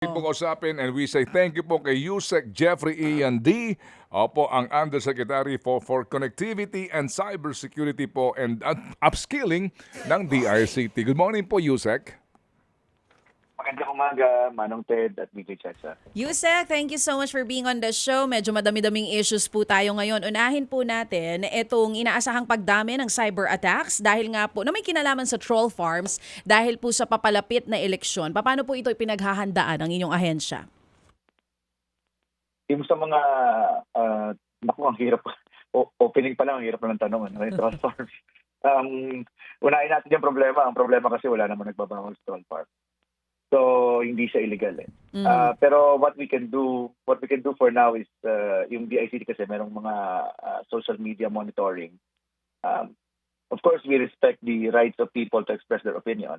pong usapin and we say thank you po kay Yusek Jeffrey Ian D. Opo, ang Undersecretary for Connectivity and Cybersecurity po and Upskilling ng DICT. Good morning po, Yusek. Magandang umaga, Manong Ted at BJ Chacha. Yusek, thank you so much for being on the show. Medyo madami-daming issues po tayo ngayon. Unahin po natin itong inaasahang pagdami ng cyber attacks dahil nga po na may kinalaman sa troll farms dahil po sa papalapit na eleksyon. Paano po ito ipinaghahandaan ng inyong ahensya? Yung sa mga, naku, ang hirap. Opening pa lang, ang hirap na ng tanong. Troll farms. Unahin natin yung problema. Ang problema kasi wala naman nagbabawal sa troll farm. So hindi siya illegal eh. Pero what we can do for now is yung DICT kasi merong mga social media monitoring. Of course, we respect the rights of people to express their opinion,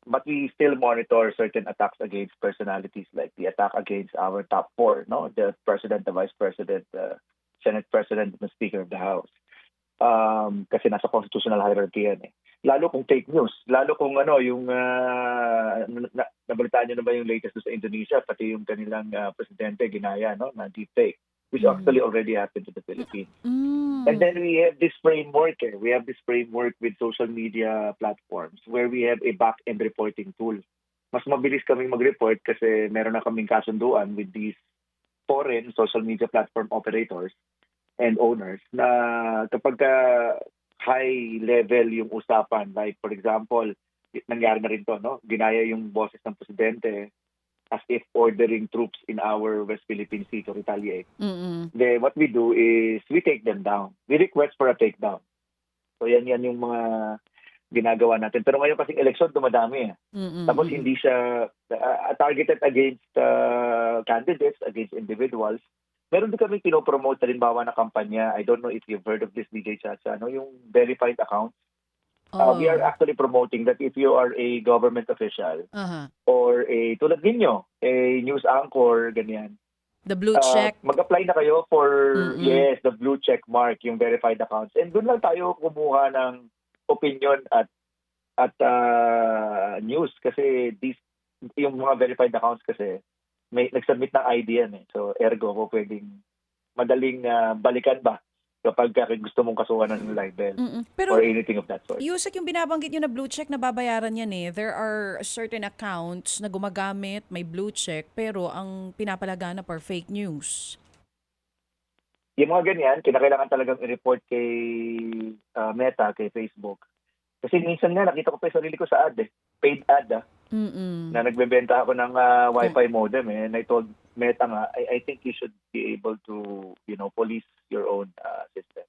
but we still monitor certain attacks against personalities, like the attack against our top four, no, the president, the vice president, Senate president, and the Speaker of the House. Kasi nasa constitutional hierarchy yan eh. Lalo kung fake news, lalo kung yung nabalitaan nyo na ba yung latest sa Indonesia, pati yung kanilang presidente ginaya, no, na deep fake, which actually already happened to the Philippines. And then we have this framework, we have this framework with social media platforms where we have a back-end reporting tool. Mas mabilis kaming mag-report kasi meron na kaming kasunduan with these foreign social media platform operators and owners na kapag high level yung usapan, like for example, nangyari na rin to, no? Ginaya yung boses ng presidente as if ordering troops in our West Philippine Sea to retaliate. Then what we do is we take them down. We request for a takedown. So yan yung mga ginagawa natin. Pero ngayon kasing election dumadami eh. Tapos hindi siya targeted against candidates, against individuals. Meron din kami pinopromote rin bawa na kampanya. I don't know if you've heard of this, DJ Chacha, no? Yung verified accounts. We are actually promoting that if you are a government official or tulad ninyo, a news anchor, ganyan. The blue check. Mag-apply na kayo for, the blue check mark, yung verified accounts. And doon lang tayo kumuha ng opinion at news kasi yung mga verified accounts kasi may nag-submit ng ID yan eh. So ergo ko pwedeng madaling balikan ba kapag gusto mong kasuhan ng libel Pero or anything of that sort. Yusek, yung binabanggit nyo na blue check, nababayaran yan eh. There are certain accounts na gumagamit, may blue check, pero ang pinapalaga na for fake news. Yung mga ganyan, kinakailangan talagang i-report kay Meta, kay Facebook. Kasi minsan nga nakita ko pa yung sarili ko sa ad eh. Paid ad na nagbebenta ako ng Wi-Fi modem eh. And I told Meta nga, I think you should be able to, police your own system.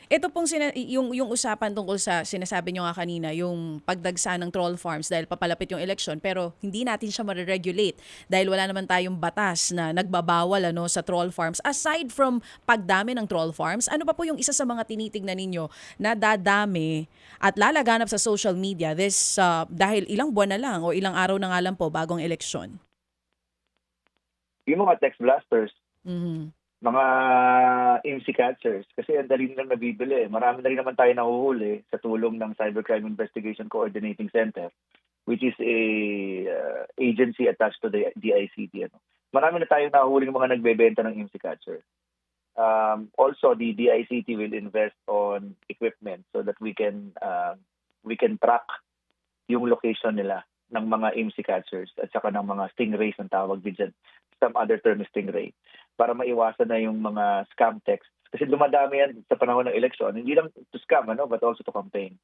Ito pong yung usapan tungkol sa sinasabi nyo nga kanina, yung pagdagsa ng troll farms dahil papalapit yung eleksyon, pero hindi natin siya ma-regulate dahil wala naman tayong batas na nagbabawal sa troll farms. Aside from pagdami ng troll farms, ano pa po yung isa sa mga tinitignan ninyo na dadami at lalaganap sa social media dahil ilang buwan na lang o ilang araw na nga lang po bagong eleksyon? Yung mga text blasters, mga IMSI catchers, kasi ang dali nilang nabibili. Marami na rin naman tayo nahuhuli sa tulong ng Cybercrime Investigation Coordinating Center, which is a agency attached to the DICT. Marami na tayo nahuhuli ng mga nagbebenta ng IMSI catcher. Also, the DICT will invest on equipment so that we can track yung location nila ng mga IMSI catchers at saka ng mga stingrays ang tawag din dyan. Some other term is stingray, para maiwasan na yung mga scam texts. Kasi dumadami yan sa panahon ng eleksyon, hindi lang to scam, but also to campaign.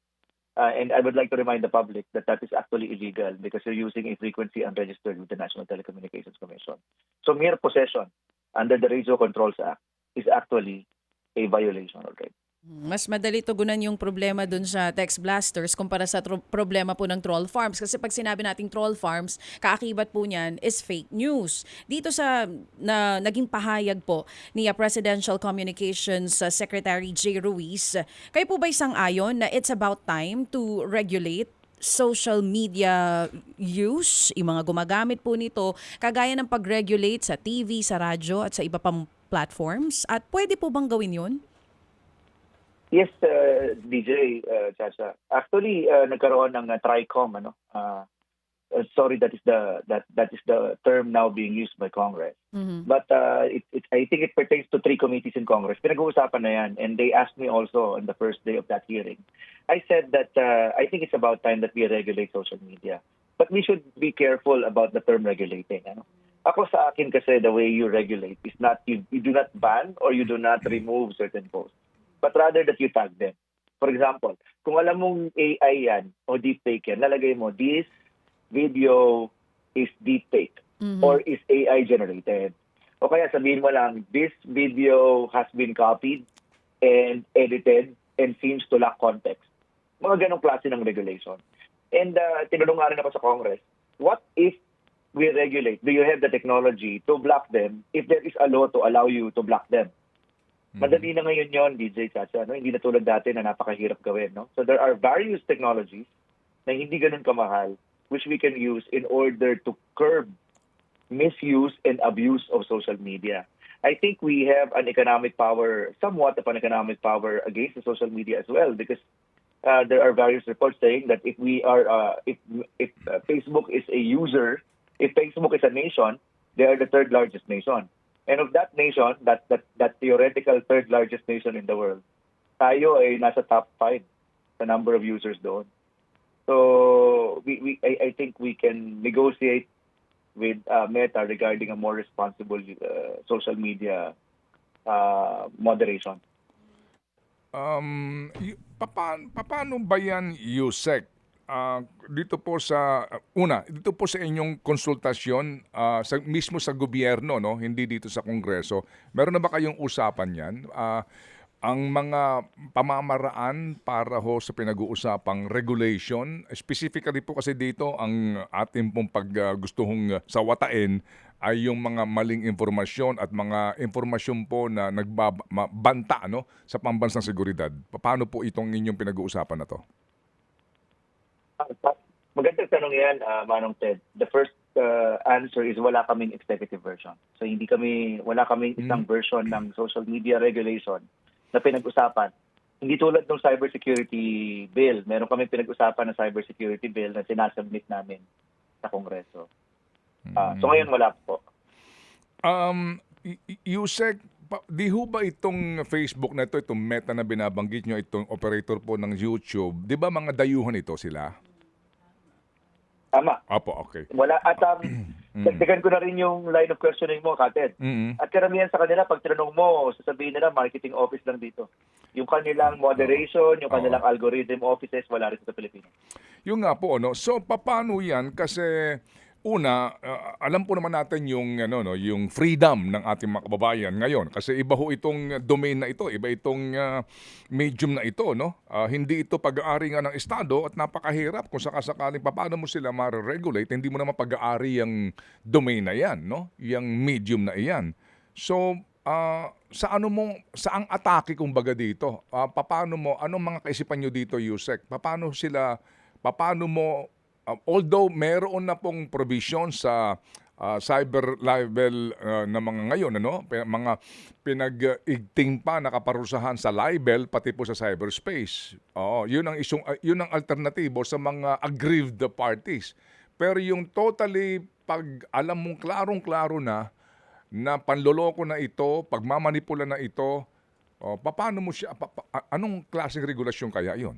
And I would like to remind the public that is actually illegal because you're using a frequency unregistered with the National Telecommunications Commission. So mere possession under the Radio Controls Act is actually a violation already. Mas madali tugunan yung problema dun sa text blasters kumpara sa problema po ng troll farms. Kasi pag sinabi nating troll farms, kaakibat po niyan is fake news. Dito sa naging pahayag po ni Presidential Communications Secretary J. Ruiz, kayo po ba isang-ayon na it's about time to regulate social media use, yung mga gumagamit po nito, kagaya ng pag-regulate sa TV, sa radyo at sa iba pang platforms? At pwede po bang gawin yun? Yes, DJ Chacha. Actually, nagkaroon ng TRICOM, sorry, that is the term now being used by Congress. But I think it pertains to 3 committees in Congress. Pinag-uusapan na yan, and they asked me also on the first day of that hearing. I said that I think it's about time that we regulate social media. But we should be careful about the term regulating. Ano? Ako sa akin kasi the way you regulate is not, you do not ban or you do not remove certain posts, but rather that you tag them. For example, kung alam mong AI yan o deepfake yan, lalagay mo, this video is deepfake or is AI generated. O kaya sabihin mo lang, this video has been copied and edited and seems to lack context. Mga ganong klase ng regulation. And tinanong nga rin ako sa Congress, what if we regulate? Do you have the technology to block them if there is a law to allow you to block them? Madali na ngayon yon, DJ Chacha. No? Hindi na tulad dati na napakahirap gawin. No? So there are various technologies na hindi ganun kamahal which we can use in order to curb misuse and abuse of social media. I think we have an economic power, somewhat of an economic power against the social media as well, because there are various reports saying that if we are, if Facebook is a user, if Facebook is a nation, they are the 3rd largest nation. And of that nation, that theoretical 3rd largest nation in the world, tayo ay nasa top 5 sa number of users doon. So I think we can negotiate with Meta regarding a more responsible social media moderation. Paano ba yan, Yusek? Dito po sa inyong konsultasyon mismo sa gobyerno, no, hindi dito sa Kongreso, meron na ba kayong usapan yan? Ang mga pamamaraan para ho sa pinag-uusapang regulation, specifically po kasi dito ang ating pong gustuhong sawatain ay yung mga maling impormasyon at mga impormasyon po na nagbabanta, no, sa pambansang seguridad. Paano po itong inyong pinag-uusapan na to? Magandang tanong yan, Manong Ted. The first answer is wala kaming executive version. So wala kaming isang version ng social media regulation na pinag-usapan. Hindi tulad ng cybersecurity bill. Meron kami pinag-usapan na cybersecurity bill na sinasubmit namin sa Kongreso. So ngayon wala po. Yusek, di ho ba itong Facebook na ito, itong Meta na binabanggit nyo, itong operator po ng YouTube, di ba mga dayuhan ito sila? Tama. Apo, okay. Wala. At dagdagan ko na rin yung line of questioning mo, Kated. At karamihan sa kanila, pag tinanong mo, sasabihin nila, marketing office lang dito. Yung kanilang moderation, yung kanilang algorithm offices, wala rin sa Pilipinas. Yung nga po, no? So, paano yan? Kasi, una, alam po naman natin yung, yung freedom ng ating mga kababayan ngayon. Kasi iba ho itong domain na ito, iba itong medium na ito, no? Hindi ito pag-aari nga ng Estado at napakahirap kung sakasakaling paano mo sila ma-regulate, hindi mo naman pag-aari yung domain na yan, no? Yung medium na iyan. So, saang atake kumbaga dito? Anong mga kaisipan nyo dito, Yusek? Paano mo, although meron na pong provision sa cyber libel na mga ngayon, mga pinag-igting pa nakaparusahan sa libel pati po sa cyberspace. Yun ang alternatibo sa mga aggrieved parties. Pero yung totally pag alam mong klarong-klaro na panloloko na ito, pagmamanipula na ito, paano mo siya anong klaseng regulasyon kaya 'yon?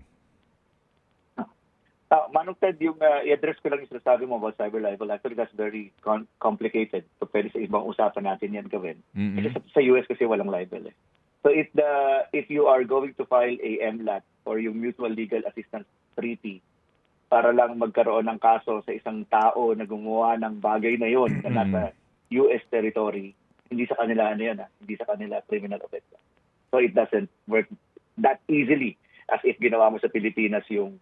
Manong Ted, yung i-address ko lang yung sinasabi mo about cyber libel. Actually, that's very complicated. So, pwede sa ibang usapan natin yan gawin. Kasi sa US kasi walang libel. So, if you are going to file a MLAT or yung Mutual Legal Assistance Treaty para lang magkaroon ng kaso sa isang tao na gumawa ng bagay na yon na nasa US territory, hindi sa kanila hindi sa kanila criminal offense. So, it doesn't work that easily as if ginawa mo sa Pilipinas yung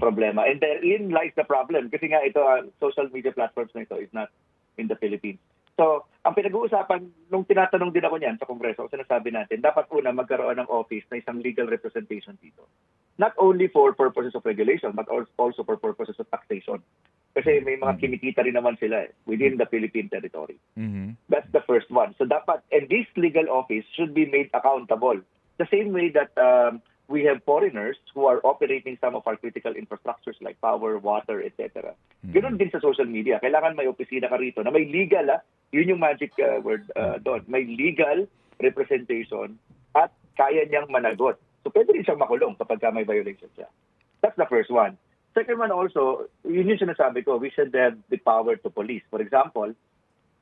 problema. And therein lies the problem. Kasi nga ito, social media platforms na ito is not in the Philippines. So, ang pinag-uusapan, nung tinatanong din ako niyan sa Kongreso, sinasabi natin, dapat una magkaroon ng office na isang legal representation dito. Not only for purposes of regulation, but also for purposes of taxation. Kasi may mga kinikita rin naman sila within the Philippine territory. That's the first one. So dapat, and this legal office should be made accountable. The same way that we have foreigners who are operating some of our critical infrastructures like power, water, etc. Ganoon din sa social media. Kailangan may opisina ka rito na may legal, yun yung magic word doon. May legal representation at kaya niyang managot. So pwede rin siyang makulong kapag may violation siya. That's the first one. Second one also, yun yung sinasabi ko, we should have the power to police. For example,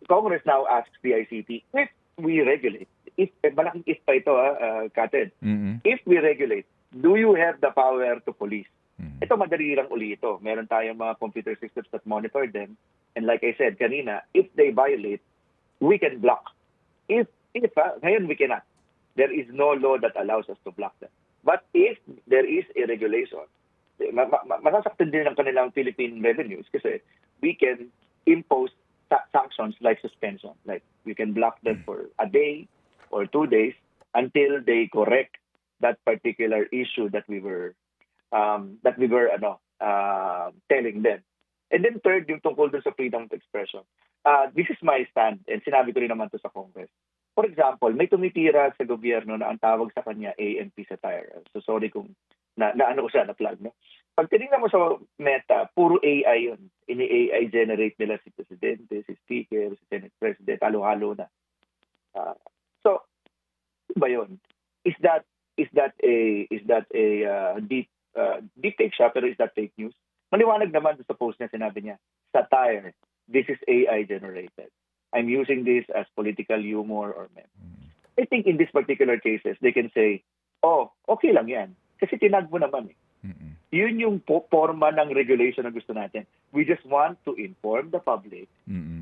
Congress now asks the ICT, if we regulate, malaking if pa ito, Kated, if we regulate, do you have the power to police? Ito madali lang uli ito. Meron tayong mga computer systems that monitor them. And like I said kanina, if they violate, we can block. If ngayon we cannot. There is no law that allows us to block them. But if there is a regulation, masasaktan din ng kanilang Philippine revenues kasi we can impose sanctions like suspension. Like we can block them for a day or 2 days until they correct that particular issue that we were telling them. And then third, yung tungkol dun sa freedom of expression. This is my stand and sinabi ko rin naman to sa Congress. For example, may tumitira sa gobyerno na ang tawag sa kanya AMP satire. So sorry kung na-ano ko siya, na-plug, no? Pag tinignan mo sa Meta, puro AI yun. Ini-AI generate nila si Presidente, si Speaker, si Senate President, halo-halo na. So, ano ba yun? Is that a deep fake siya, pero is that fake news? Maliwanag naman sa post niya, sinabi niya, satire, this is AI generated. I'm using this as political humor or meme. I think in these particular cases, they can say, oh, okay lang yan. Kasi tinag mo naman eh. Yun yung forma ng regulation na gusto natin. We just want to inform the public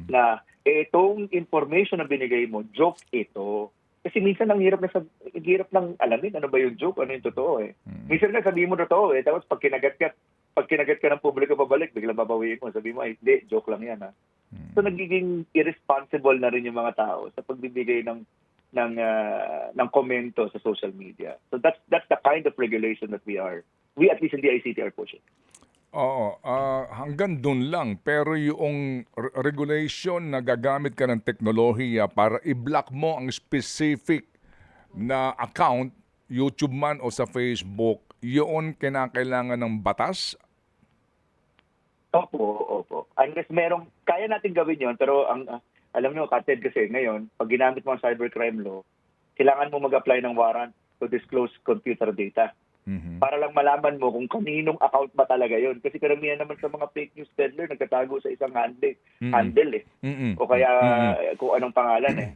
na itong information na binigay mo, joke ito. Kasi minsan ang hirap ng alamin ano ba yung joke, ano yung totoo eh. Minsan nga sabihin mo totoo eh, tapos pag kinagat ka ng publiko pabalik, biglang babawiin mo. Sabi mo, ay, hindi, joke lang yan ha. So nagiging irresponsible na rin yung mga tao sa pagbibigay ng komento sa social media. So that's the kind of regulation that we at least in the ICT are pushing. Oo, hanggang dun lang. Pero yung regulation na gagamit ka ng teknolohiya para i-block mo ang specific na account, YouTube man o sa Facebook, yun kinakailangan ng batas? Opo. Unless kaya natin gawin yon, pero alam nyo, Kated, kasi ngayon, pag ginamit mo ang cybercrime law, kailangan mo mag-apply ng warrant to disclose computer data. Para lang malaman mo kung kaninong account ba talaga yon. Kasi karamihan naman sa mga fake news peddler, nagtatago sa isang handle eh. O kaya kung anong pangalan eh.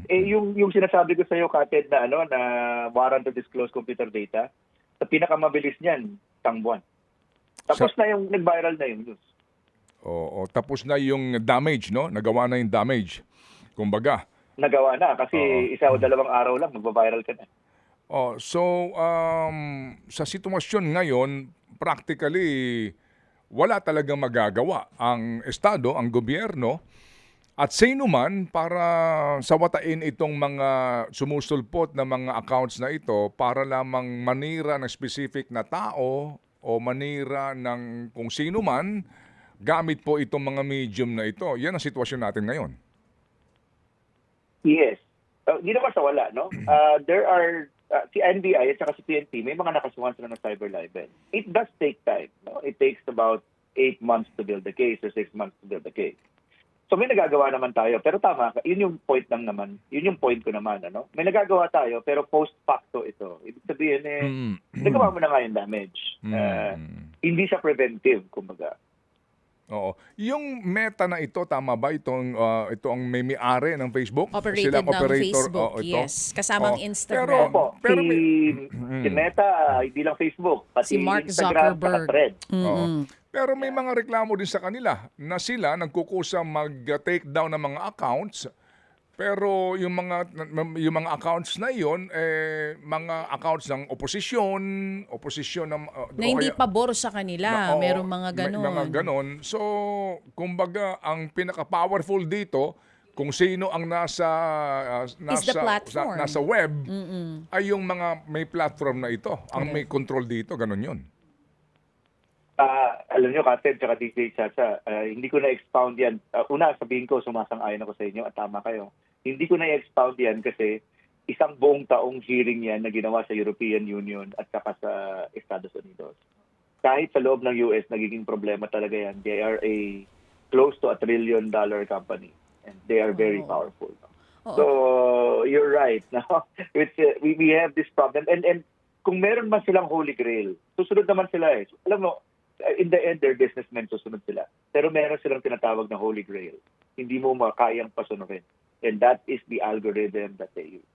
Yung sinasabi ko sa iyo, Kated, na na warrant to disclose computer data, sa pinakamabilis niyan, isang buwan. Tapos na yung nag-viral na yung news. Oo, tapos na yung damage, no? Nagawa na yung damage. Kumbaga. Nagawa na kasi isa o 2 araw lang magba-viral ka na. So sa sitwasyon ngayon, practically wala talagang magagawa ang estado, ang gobyerno at sino man para sawatain itong mga sumusulpot na mga accounts na ito para lamang manira ng specific na tao o manira ng kung sino man gamit po itong mga medium na ito. Yan ang sitwasyon natin ngayon. Yes. Hindi naman sa wala, no? There are, si NBI at saka si PNP, may mga nakasuhan sila ng cyber libel. It does take time. No? It takes about 8 months to build the case or 6 months to build the case. So may nagagawa naman tayo. Pero tama, yun yung point lang naman. Yun yung point ko naman. Ano? May nagagawa tayo, pero post facto ito. Ibig sabihin, nagawa mo na nga yung damage. Hindi siya preventive, kumbaga. Oo. Yung Meta na ito, tama ba? Ito ang may-ari ng Facebook? Operated Sila ng operator, Facebook, ito? yes. Kasamang Instagram. Pero si Meta, hindi lang Facebook. Pati Si Mark Instagram, Zuckerberg. saka Thread. Oo. Pero may mga reklamo din sa kanila na sila nagkukusa mag-take down ng mga accounts. Pero yung mga accounts na iyon, mga accounts ng oposisyon ng Na hindi pabor sa kanila. Merong mga ganon. Mga ganon. So, kumbaga, ang pinaka-powerful dito, kung sino ang nasa web, ay yung mga may platform na ito. Ang may control dito, ganon yun. Alam nyo, Kated, tsaka DJ Chacha, hindi ko na-expound yan. Una, sabihin ko, sumasang-ayon ako sa inyo at tama kayo. Hindi ko na-expound yan kasi isang buong taong hearing yan na ginawa sa European Union at saka sa Estados Unidos. kahit sa loob ng US, nagiging problema talaga yan. They are a close to $1 trillion company. And they are very powerful. No? Oo. So, you're right. No? We have this problem. And kung meron man silang holy grail, susunod naman sila eh. Alam mo, in the end, they're businessmen, susunod sila. Pero meron silang tinatawag na holy grail. Hindi mo makayang pasunurin. And that is the algorithm that they use.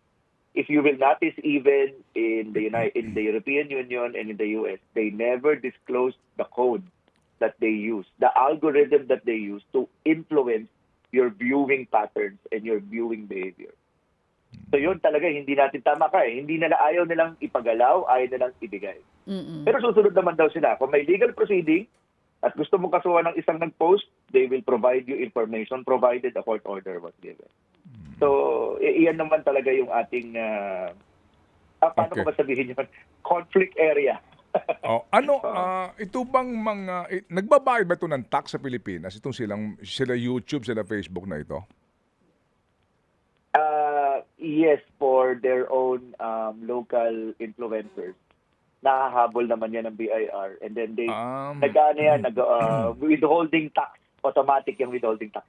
If you will notice, even in the European Union and in the US, they never disclose the code that they use, the algorithm that they use to influence your viewing patterns and your viewing behavior. So yun talaga, hindi natin tama ka eh. Hindi nila ayaw nilang ipagalaw, ayaw nilang ibigay. Pero susunod naman daw sila. Kung may legal proceeding at gusto mong kasuhan ng isang nag-post, they will provide you information provided a court order was given. So, iyan naman talaga yung ating, paano ko ba sabihin yun? Conflict area. Ito bang nagbabayad ba ito ng tax sa Pilipinas? Itong sila YouTube, sila Facebook na ito? Yes, for their own local influencers. Nakahabol naman yan ng BIR. And then they, withholding tax. Automatic yung withholding tax.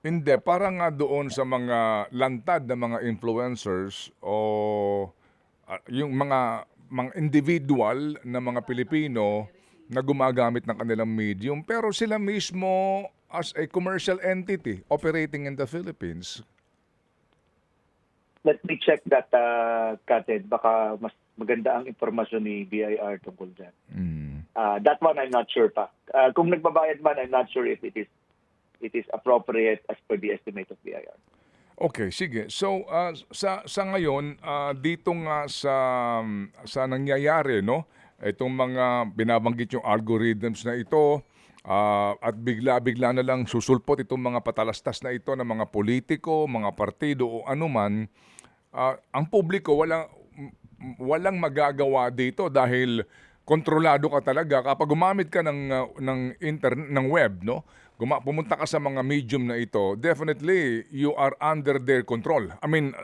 Hindi, parang nga doon sa mga lantad na mga influencers o yung mga individual na mga Pilipino na gumagamit ng kanilang medium pero sila mismo as a commercial entity operating in the Philippines. Let me check that, Kated. Baka mas maganda ang impormasyon ni BIR tungkol dyan. That one I'm not sure pa. Kung nagbabayad man, I'm not sure if it is appropriate as per the estimate of BIR. Okay, sige. So sa ngayon dito nga sa nangyayari no, itong mga binabanggit yung algorithms na ito at bigla-bigla na lang susulpot itong mga patalastas na ito ng mga politiko, mga partido o anuman, ang publiko walang magagawa dito dahil kontrolado ka talaga kapag gumamit ka ng internet, ng web, no? Pumunta ka sa mga medium na ito, definitely you are under their control. I mean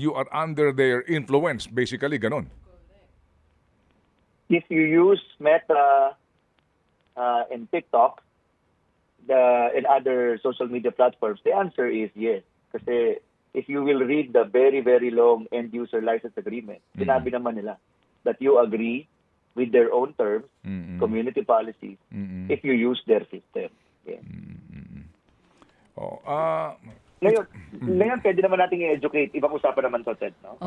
you are under their influence, basically ganon. If you use Meta and TikTok and other social media platforms, the answer is yes. Kasi if you will read the very, very long end-user license agreement, sinabi naman nila that you agree with their own terms, community policies, if you use their system. Yeah. Ngayon, pwede naman natin i-educate. Ibang usapan naman to, Ted. No?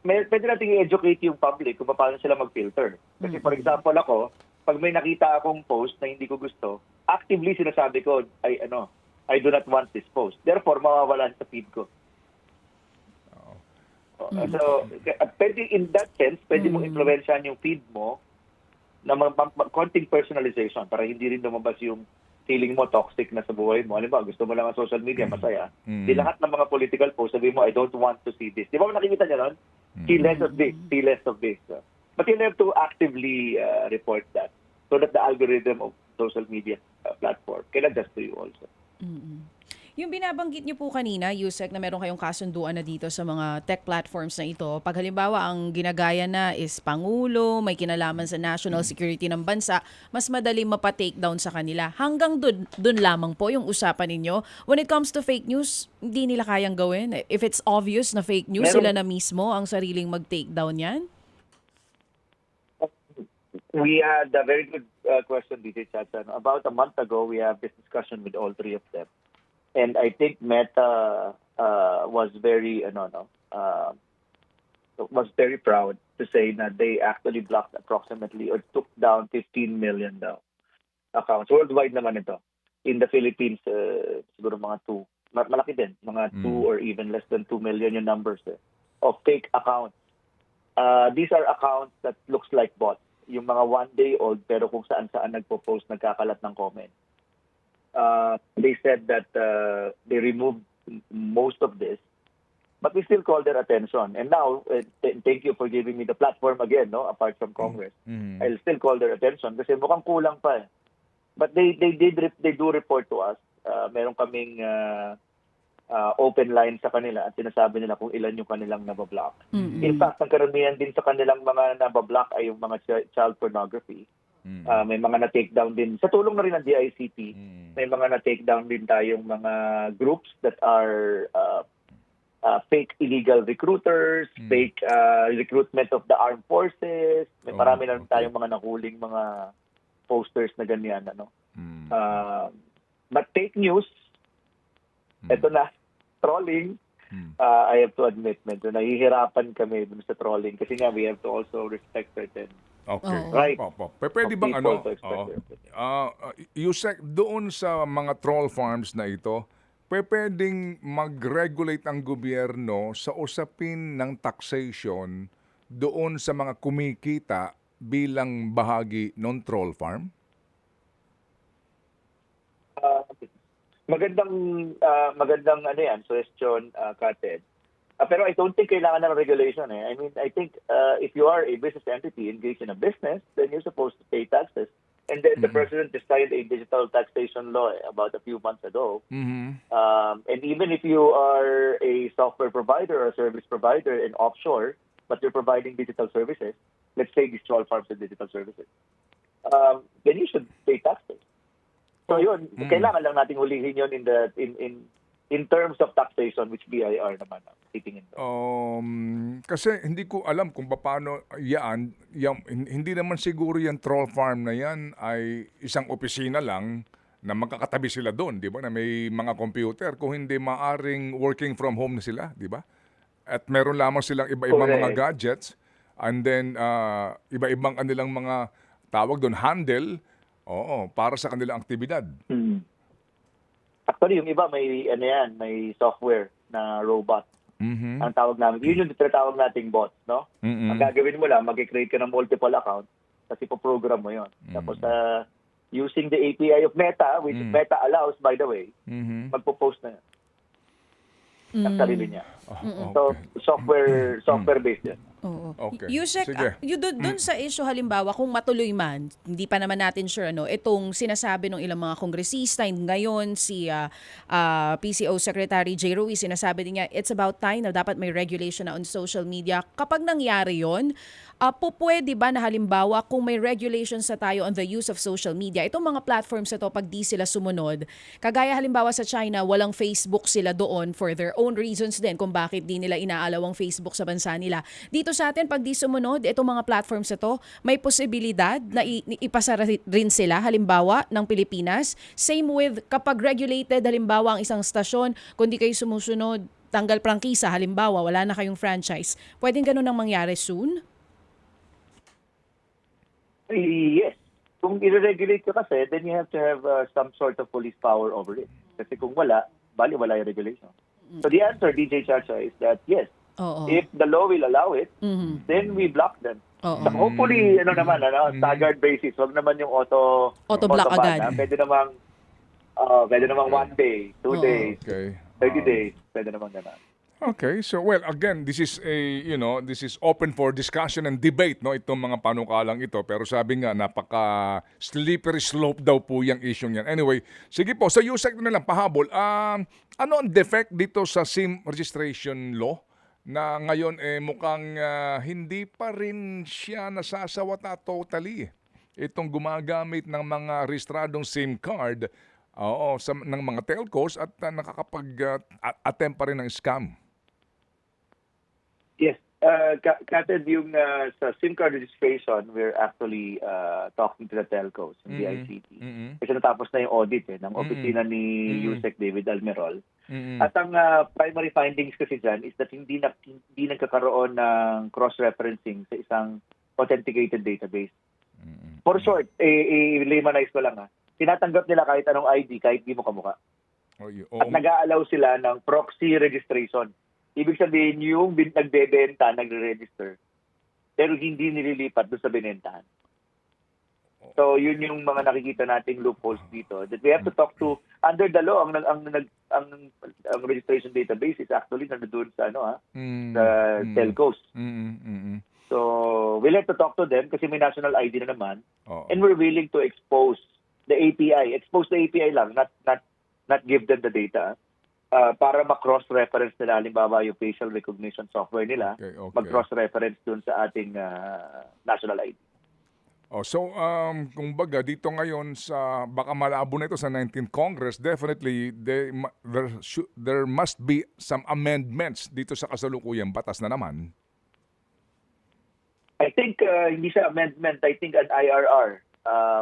Pwede natin i-educate yung public kung paano sila mag-filter. Kasi for example ako, pag may nakita akong post na hindi ko gusto, actively sinasabi ko, I do not want this post. Therefore, mawawalan sa feed ko. So, pwede in that sense, pwede mong influensyahan yung feed mo na konting personalization para hindi rin lumabas yung feeling mo toxic na sa buhay mo. Halimbawa, gusto mo lang ang social media, masaya. Di lahat ng mga political posts, sabi mo, I don't want to see this. Di ba nakikita niya nun? See less of this, see less of this. But you have to actively report that so that the algorithm of social media platform can adjust to you also. Yung binabanggit niyo po kanina, Yusek, na meron kayong kasunduan na dito sa mga tech platforms na ito. Pag halimbawa ang ginagaya na is Pangulo, may kinalaman sa national security ng bansa, mas madali mapa-take down sa kanila. Hanggang dun lamang po yung usapan ninyo. When it comes to fake news, hindi nila kayang gawin. If it's obvious na fake news, sila na mismo ang sariling mag-take down yan? We had a very good question, DJ Chacha. About a month ago, we have this discussion with all three of them. And I think Meta was very proud to say that they actually blocked approximately or took down 15 million accounts. Worldwide naman ito. In the Philippines, siguro mga 2. Malaki din. Mga 2 or even less than 2 million yung numbers of fake accounts. These are accounts that looks like bots. Yung mga 1 day old pero kung saan-saan nagpo-post, nagkakalat ng comment. They said that they removed most of this, but we still call their attention. And now, thank you for giving me the platform again, no? Apart from Congress, I'll still call their attention kasi mukhang kulang pa. But they do report to us. Meron kaming open line sa kanila at sinasabi nila kung ilan yung kanilang nabablock. In fact, ang karamihan din sa kanilang mga nabablock ay yung mga child pornography. May mga na-take down din. Sa tulong na rin ng DICT, may mga na-take down din tayong mga groups that are fake illegal recruiters, fake recruitment of the armed forces. May marami na rin tayong mga nahuling mga posters na ganyan. But fake news, eto na, trolling, I have to admit, medyo nahihirapan kami dun sa trolling kasi nga we have to also respect certain Okay. Right. Pwede bang people to express their opinion. Yusek, doon sa mga troll farms na ito, pwedeng mag-regulate ang gobyerno sa usapin ng taxation doon sa mga kumikita bilang bahagi ng troll farm? Magandang ano yan, suggestion, Kated. Pero I don't think kailangan ng regulation. I mean, I think if you are a business entity engaged in a business, then you're supposed to pay taxes. And then the president just signed a digital taxation law about a few months ago. And even if you are a software provider or a service provider in offshore, but you're providing digital services, let's say these troll farms and digital services, then you should pay taxes. So yun, kailangan lang nating hulihin yun in terms of taxation, which BIR naman ang titingin doon. Kasi hindi ko alam kung paano hindi naman siguro yung troll farm na yan ay isang opisina lang na magkakatabi sila doon, di ba? Na may mga computer. Kung hindi maaring working from home na sila, di ba? At meron lamang silang iba-ibang mga gadgets and then iba-ibang kanilang mga tawag doon, handle, para sa kanilang aktibidad. Actually, yung iba may software na robot. Ang tawag namin. Yun yung tinatawag nating bots, no? Ang gagawin mo lang, mag-create ka ng multiple account kasi po-program mo yun. Tapos, using the API of Meta, which Meta allows, by the way, magpo-post na yun. Ang sarili niya. So, software-based yan. Oo. Okay. Yusek, Sige. doon sa issue halimbawa, kung matuloy man, hindi pa naman natin sure, itong sinasabi ng ilang mga kongresista, ngayon si PCO Secretary J. Ruiz, sinasabi din niya, it's about time na dapat may regulation na on social media. Kapag nangyari yon, pwede ba na halimbawa kung may regulations na tayo on the use of social media, itong mga platforms na to, pag di sila sumunod, kagaya halimbawa sa China, walang Facebook sila doon for their own reasons din kung bakit di nila inaalaw ang Facebook sa bansa nila. Dito sa atin, pag di sumunod, itong mga platforms na to, may posibilidad na ipasara rin sila, halimbawa, ng Pilipinas. Same with kapag regulated, halimbawa, ang isang stasyon, kung di kayo sumusunod, tanggal prangkisa, halimbawa, wala na kayong franchise. Pwedeng ganun ang mangyari soon? Yes. Kung i-regulate ka kasi, then you have to have some sort of police power over it. Kasi kung wala yung regulation. So the answer, DJ Chacha, is that yes, if the law will allow it, then we block them. So hopefully, staggered basis. Wag naman yung auto-block agad. Pwede namang 1 day, 2 days, Okay. 30 days. Pwede namang ganun. Okay, so well, again, this is this is open for discussion and debate, no, itong mga panukalang ito. Pero sabi nga, napaka slippery slope daw po yung issue niyan. Anyway, sige po, sa Yusek na lang pahabol. Ano ang defect dito sa SIM registration law na ngayon mukhang hindi pa rin siya nasasawata totally. Itong gumagamit ng mga rehistradong SIM card ng mga telcos at nakakapag-attempt pa rin ng scam. Yes. Kated, yung sa SIM card registration, we're actually talking to the telcos, the ICT. Kasi natapos na yung audit ng opisina ni Yusek David Almerol. At ang primary findings kasi dyan is that hindi nagkakaroon ng cross-referencing sa isang authenticated database. For short, i-limanize ko lang tinatanggap nila kahit anong ID, kahit di mo kamukha. At nag-aalaw sila ng proxy registration. Ibig sabihin yung nagbebenta, nagre-register, pero hindi nililipat doon sa binentahan. So yun yung mga nakikita nating loopholes dito. That we have to talk to, under the law, ang registration database is actually nandoon sa sa telcos. So we'll have to talk to them kasi may national ID na naman. And we're willing to expose the API. Expose the API lang, not give them the data. Para ma-cross-reference nila, halimbawa yung facial recognition software nila, Okay. mag-cross-reference dun sa ating national ID. Oh, so kumbaga dito ngayon sa baka malabo na ito sa 19th Congress, definitely there must be some amendments dito sa kasalukuyang batas na naman. I think hindi siya amendment. I think an IRR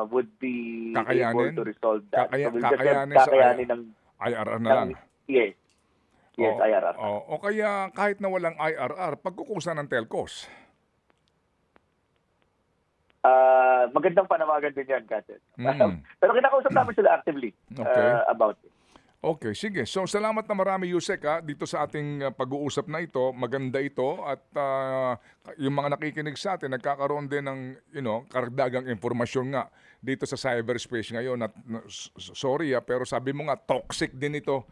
would be Kakayanin? able to resolve that. Kakayanin So we'll just have sa kakayanin ng IRR na lang. yes. Yes, O- IRR. o kaya kahit na walang IRR, pagkukusa ng telcos. Magandang panawagan din yan, Katen. Mm. Pero kinakausap namin sila actively Okay. about it. Okay, sige. So salamat na marami, Yusek, dito sa ating pag-uusap na ito. Maganda ito at yung mga nakikinig sa atin, nagkakaroon din ng karagdagang informasyon nga dito sa cyberspace ngayon. At, sorry pero sabi mo nga, toxic din ito.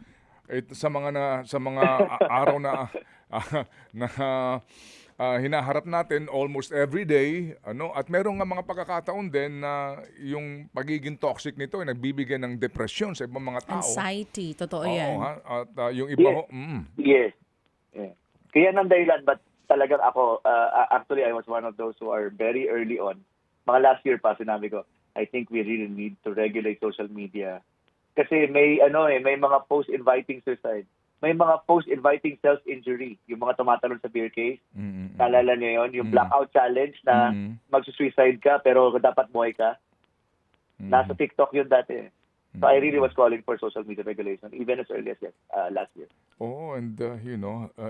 Sa mga araw na hinaharap natin almost every day, at merong nga mga pagkakataon din na yung pagiging toxic nito ay nagbibigay ng depresyon sa ibang mga tao. Anxiety, totoo Oo, yan. at yung iba Yes. Yeah. Kaya ng dahilan, but talagang ako, actually I was one of those who are very early on. Mga last year pa, sinabi ko, I think we really need to regulate social media. Kasi may mga post inviting suicide. May mga post inviting self-injury. Yung mga tumatalon sa beer case. Naalala niyo yun? Yung blackout challenge na magsusuicide ka pero dapat buhay ka. Nasa TikTok yun dati. So I really was calling for social media regulation even as early as last year. Oo, and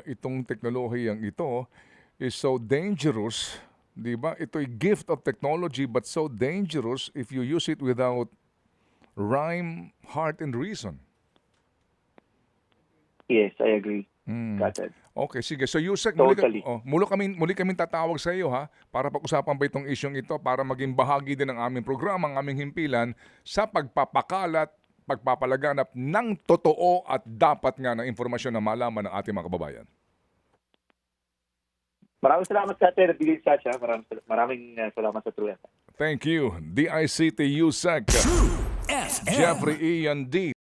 itong teknolohiyang ito is so dangerous, 'di ba? Ito'y gift of technology but so dangerous if you use it without rhyme, heart, and reason. Yes, I agree. Katen. Okay, sige. So Yusek, Totally. muli kami tatawag sa iyo para pag-usapan ba itong isyong ito para maging bahagi din ng aming programa, ang aming himpilan sa pagpapakalat, pagpapalaganap ng totoo at dapat nga ng informasyon na malaman ng ating mga kababayan. Maraming salamat sa atin. Maraming salamat sa True FM. Thank you. DICT Yusek. FM. Jeffrey Ian D.